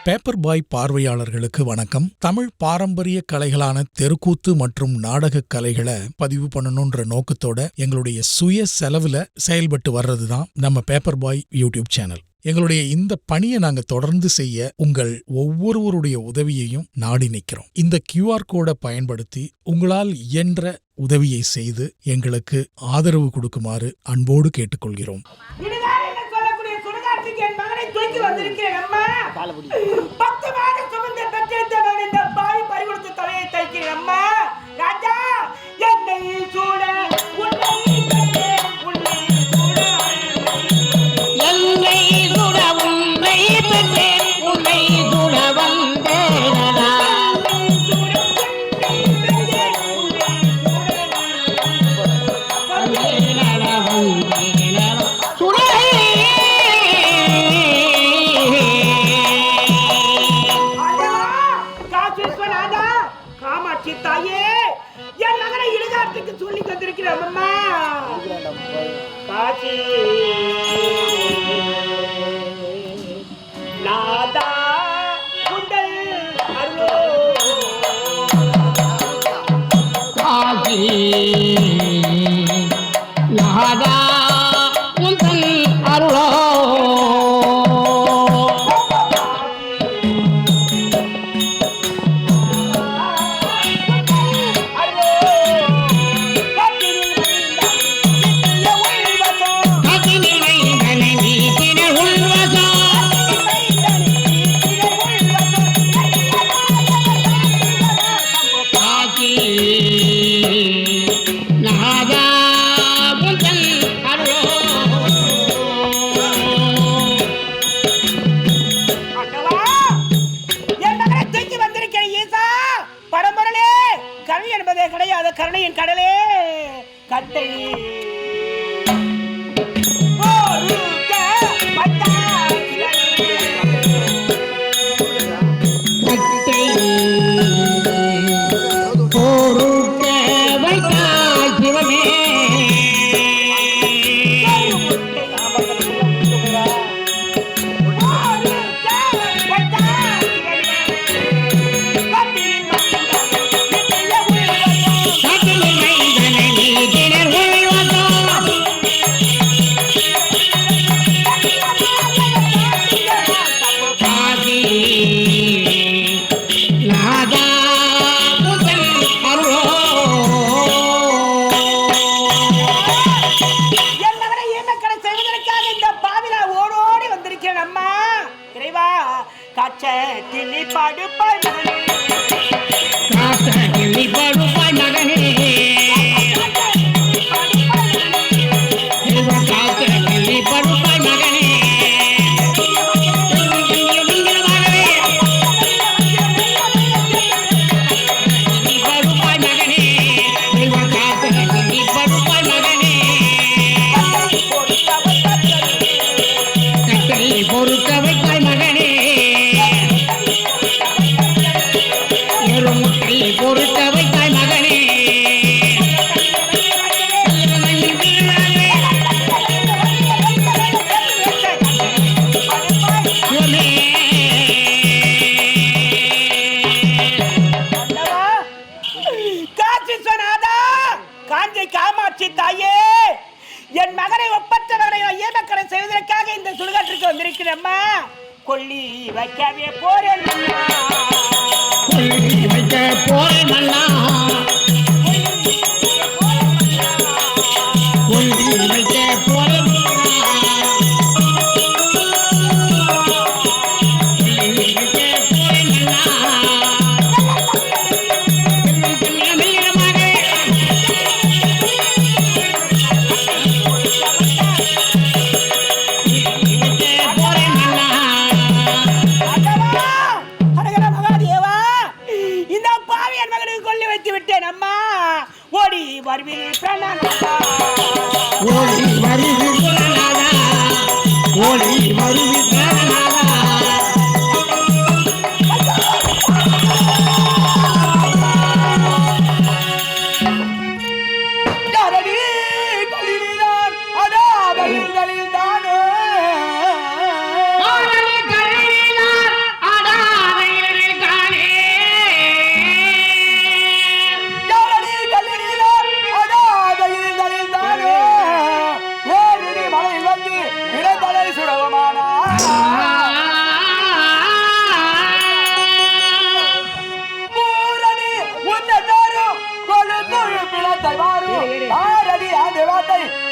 Paper பாய் பார்வையாளர்களுக்கு வணக்கம். தமிழ் பாரம்பரிய கலைகளான தெருக்கூத்து மற்றும் நாடக கலைகளை பதிவு பண்ணணும்ன்ற நோக்கத்தோட எங்களுடைய சுய செலவுல செயல்பட்டு வர்றதுதான் நம்ம பேப்பர் பாய் யூடியூப் சேனல். எங்களுடைய இந்த பணியை நாங்க தொடர்ந்து செய்ய உங்கள் ஒவ்வொருவருடைய உதவியையும் நாடி நிற்கிறோம். இந்த QR கோடை பயன்படுத்தி உங்களால் இயன்ற உதவியை செய்து எங்களுக்கு ஆதரவு கொடுக்குமாறு அன்போடு கேட்டுக்கொள்கிறோம். கருணையின் கடலே கட்டை என் மகனை ஒப்பற்றவரை ஏமக்கடை செய்வதற்காக இந்த சுடுகாட்டிற்கு வந்திருக்கிறம்மா. கொல்லி வைக்கவே போறேன்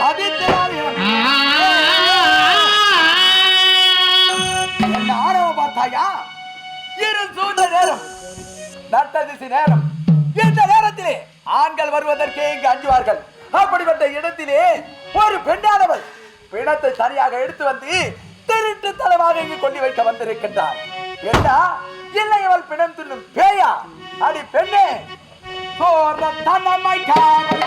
தவித்தான் என்ன ஆணவம் பார்த்தாயா? இருள் சூழ்ந்த நேரம், நட்ட திசை நேரம். இந்த நேரத்திலே ஆண்கள் வருவதற்கே இங்கு அஞ்சுவார்கள். அப்படிப்பட்ட இடத்திலே ஒரு பெண்ணானவள் பிணத்தை தனியாக எடுத்து வந்து திருட்டு தளமாக இங்கு கொண்டு வைக்க வந்திருக்கின்றார். பெண்ணா இல்லை அவள் பிணம் தின்னும் பேயா? அடி பெண்ணே, தனமை காவல்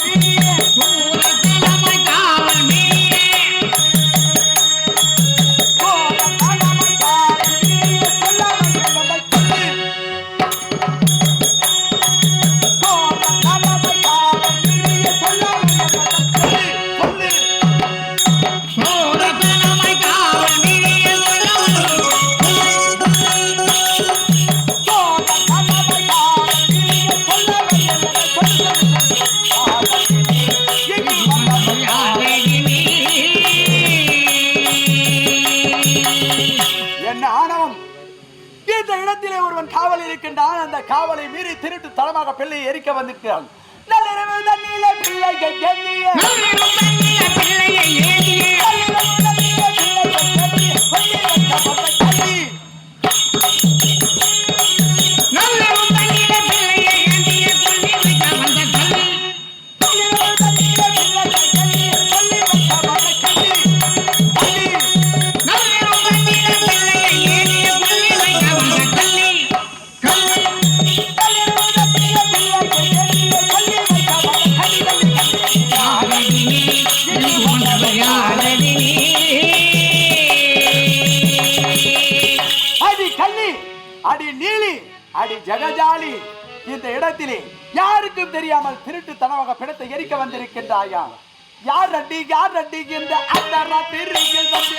காவல் இருக்கின்றான். அந்த காவலை மீறி திருட்டு தளமாக பிள்ளை எரிக்க வந்திருக்கிறான். நள்ளிரவு தண்ணீல பிள்ளைகள் ஜகஜாலி, இந்த இடத்திலே யாருக்கும் தெரியாமல் திருட்டு தனமாக பிணத்தை எரிக்க வந்திருக்கின்றாயா? யார் அடி யார் அடி என்ற அந்த ராத்திரியில் வந்து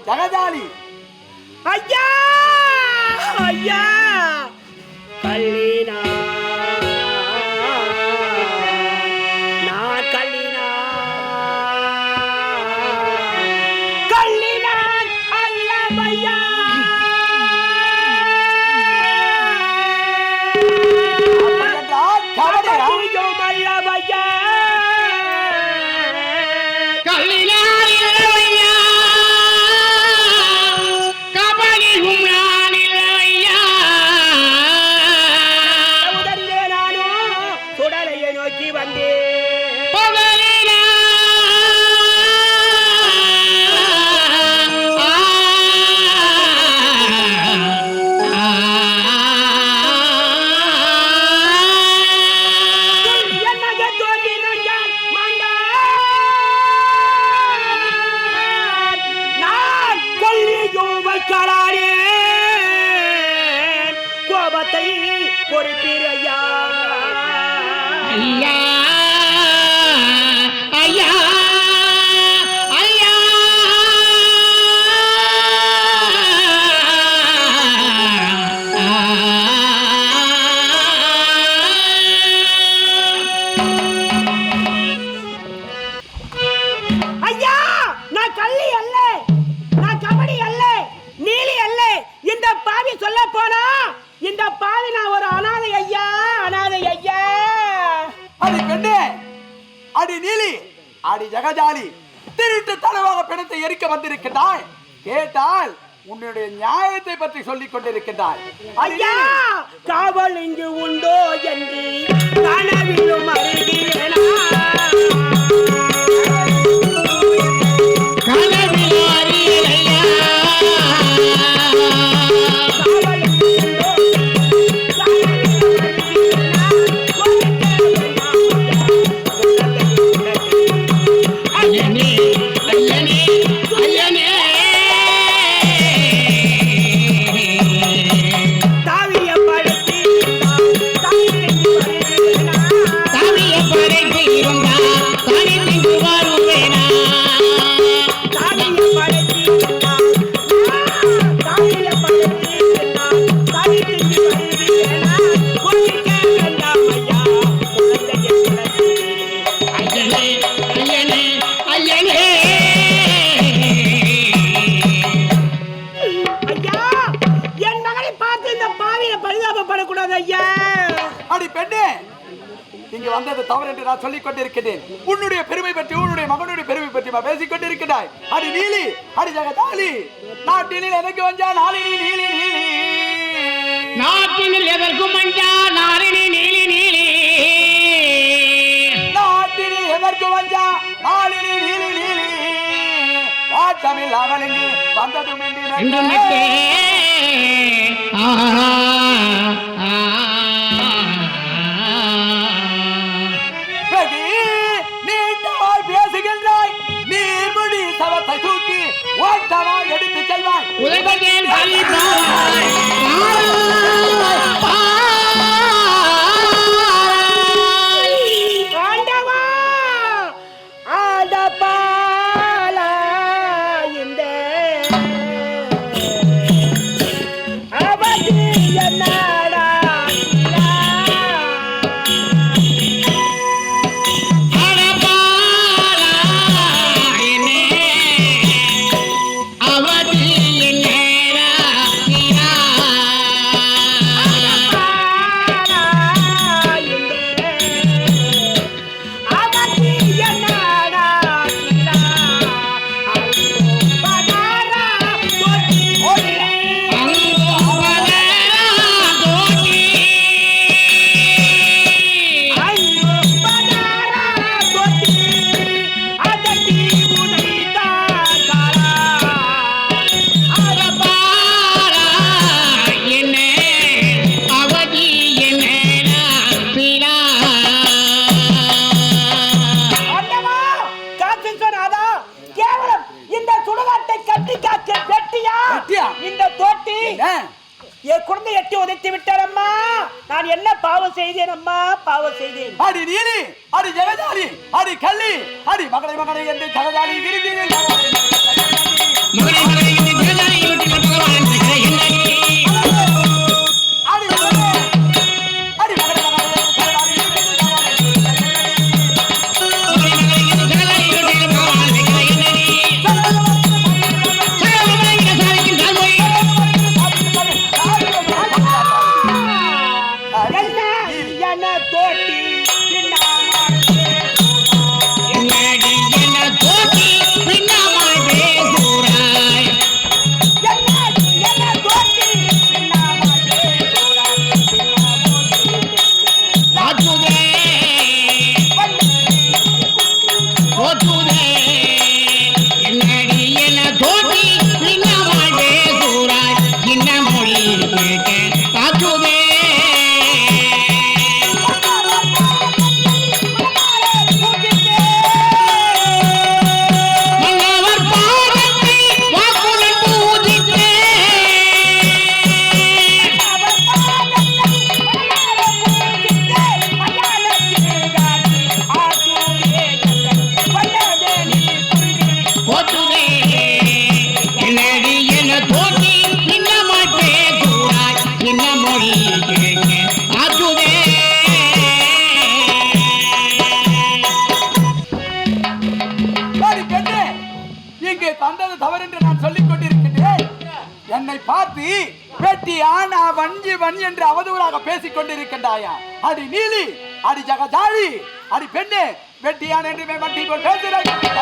ஜகஜாலி. ஐயா ஐயா கல்லினா நான் கல்லினா கல்லினா அல்லவையா அல்லவையா கல்லினா கோபத்தை பொறுப்பீரையா ஐயா ஐயா ஐயா ஐயா, நான் கள்ளி அல்ல, நான் கபடி அல்ல, நீலி அல்ல. இந்த பாவி சொல்ல போனா இந்த பாவி நான் ஒரு அனாதை ஐயா, அனாதை ஐயா. அடி பெண்ணே, அடி நீலி, அடி ஜகஜாலி, திருட்டு தனமாக பிணத்தை எரிக்க வந்திருக்கின்றாய். கேட்டால் உன்னுடைய நியாயத்தை பற்றி சொல்லிக் கொண்டிருக்கின்றாய். ஐயா, காவல் இங்கு உண்டோ என்று கனவிலும் அறிகிறேனா? கனவில் அறியலையா பரிதாபப்படக்கூடாது ஐயா. அடி பெண்ணே, இங்க வந்தது தவறு என்று நான் சொல்லிக் கொண்டிருக்கிறேன். உன்னுடைய பெருமை பற்றி, உன்னுடைய மகனுடைய பெருமை பற்றி பேசிக் கொண்டிருக்கிறாய். அடி நீலி, அடி ஜகதாலி, நாட்டினில் எனக்கு வந்தா நாளினி நீலி நீலி, நாட்டினில் எதற்கும் வந்தா நாளினி நீலி நீலி, நாட்டினில் எதற்கு வந்தா நாளினி நீலி நீலி, வாட்டமில்லாமல் இங்கு வந்ததும் என்று மெட்டே. நீண்டவாய் பேசுகின்றாய், நீர்முடி சவத்தை தூக்கி ஓட்டமாய் எடுத்து செல்வாய். உலகத்தில் ஆண்டவா ஆண்டபால இந்த அவதி என்னடா இந்த தோட்டி என் குழந்தை எட்டி உதைத்து விட்டாரம்மா. நான் என்ன பாவம் செய்தேன் அம்மா, பாவம் செய்தேன். அடி நீலி, அடி ஜெகஜாலி, அடி கள்ளி, அடி மகளை மகளை என்று ஜெகஜாலி விருந்தினில் தந்தது தவறு என்று நான் சொல்லிக் கொண்டிருக்கின்றேன். என்னை பார்த்து வெட்டியான் வஞ்சி வன் என்று அவதூறாக பேசிக் கொண்டிருக்கின்றாயா? அடி நீலி, அடி ஜகஜாலி, அடி பெண்ணே, வெட்டியான் என்று பேசுகிறாய்.